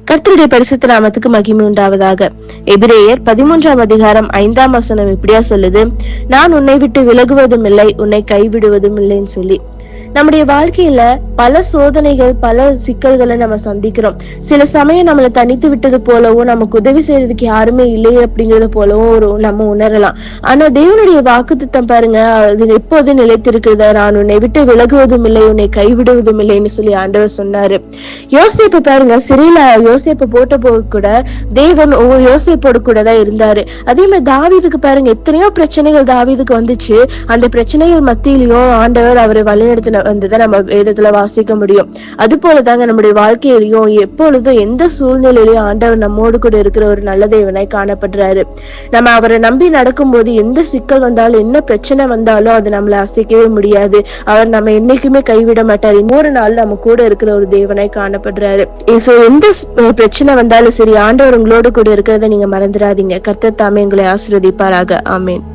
கர்த்தருடைய பரிசுத்த நாமத்துக்கு மகிமை உண்டாவதாக. எபிரேயர் 13ஆம் அதிகாரம் 5ஆம் வசனம் இப்படியா சொல்லுது, நான் உன்னை விட்டு விலகுவதும் இல்லை, உன்னை கைவிடுவதும் இல்லைன்னு சொல்லி. நம்முடைய வாழ்க்கையில பல சோதனைகள், பல சிக்கல்களை நம்ம சந்திக்கிறோம். சில சமயம் நம்மளை தனித்து விட்டது போலவும், நமக்கு உதவி செய்யறதுக்கு யாருமே இல்லையே அப்படிங்கறது போலவும் நம்ம உணரலாம். ஆனா தேவனுடைய வாக்குத்தத்தம் பாருங்க, அது எப்போதும் நிலைத்திருக்கிறத, நான் உன்னை விட்டு விலகுவதும் இல்லை, உன்னை கைவிடுவதும் இல்லைன்னு சொல்லி ஆண்டவர் சொன்னாரு. யோசேப்பு பாருங்க, சிறையில யோசேப்பு போட்ட போது கூட தேவன் யோசேப்போடு கூட தான் இருந்தாரு. அதே மாதிரி தாவீதுக்கு பாருங்க, எத்தனையோ பிரச்சனைகள் தாவீதுக்கு வந்துச்சு. அந்த பிரச்சனைகள் மத்தியிலையும் ஆண்டவர் அவரை வழிநடத்தின வந்துதான் நம்ம வேதத்துல வாசிக்க முடியும். அது போலதாங்க நம்முடைய வாழ்க்கையிலையும் எப்பொழுதும் எந்த சூழ்நிலையிலையும் ஆண்டவர் நம்மோடு கூட இருக்கிற ஒரு நல்ல தேவனாய் காணப்படுறாரு. நம்ம அவரை நம்பி நடக்கும் போது எந்த சிக்கல் வந்தாலும், என்ன பிரச்சனை வந்தாலும் அது நம்மளை அசைக்கவே முடியாது. அவர் நம்ம என்னைக்குமே கைவிட மாட்டார். இன்னொரு நாள் நம்ம கூட இருக்கிற ஒரு தேவனாய் காணப்படுறாரு. எந்த பிரச்சனை வந்தாலும் சரி, ஆண்டவர் உங்களோடு கூட இருக்கிறத நீங்க மறந்துடாதீங்க. கர்த்தர் தாமே உங்களை ஆசீர்வதிப்பாராக. ஆமென்.